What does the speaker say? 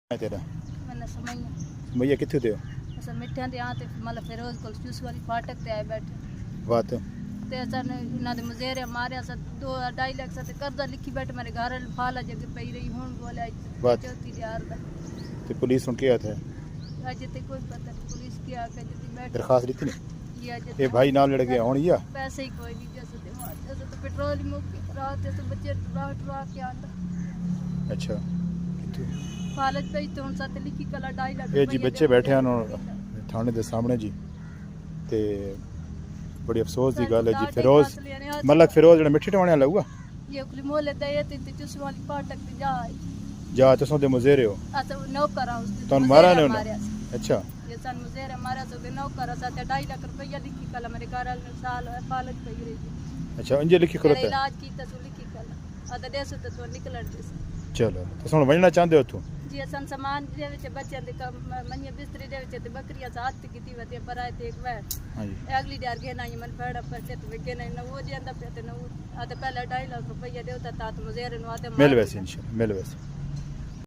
है तेरा मैंने समझ भैया कितने थे अस मिठियां दे आते मतलब फिरोज कोल जूस वाली फाटक ते आए बैठे बात ते असन इना दे मुजेरे मारे अस 2.5 लाख से कर्जा लिखी बैठे मेरे घर फाला जगह पई रही हुन बोले बात। चौथी यार दा तो पुलिस सुन के आता है आज ते कोई पता नहीं पुलिस की आके जदी बैठ दरखास्त लिखी नहीं ये आज ये भाई नाल लड़ गया होनी या पैसे ही कोई नहीं जैसे तो पेट्रोल ही मुक रात तो बच्चे रात के आंदा अच्छा कितने फालत पे तो उन साथ लिखी कला 2.5 लाख ये जी बच्चे बैठे हैं थाने दे सामने जी ते बड़ी अफसोस की गल है जी फिरोज मलक फिरोज जो मिठी टवाने वाला हुआ ये कुली मोले दे ते जूस वाली फाटक ते जा तुसों दे मुजेरे हो अस नौकर हाउस तो मारा ने उन्हें अच्छा ये सन मुजेरे मारा तो के नौकर अस 2.5 लाख रुपया लिखी कला मेरे घर वाले साल फालत पे रही अच्छा इंजे लिखी करो ते इलाज कीता तो लिखी कला अद देस तो निकलण दिस चलो तुस हुण वणना चाहंदे हो तू जी असन सामान दे विच बच्चों दे मनिया बिस्तरी दे विच ते बकरियां साथ कीती वते पर आए ते एक बार हां जी अगली डार के ना मन पड़ा पर ते के ना वो देंदा पे ते ना आ ते पहले 2.5 लाख रुपया देवता तात मुजेरे नु आते मिल वैसे इंशाल्लाह मिल वैसे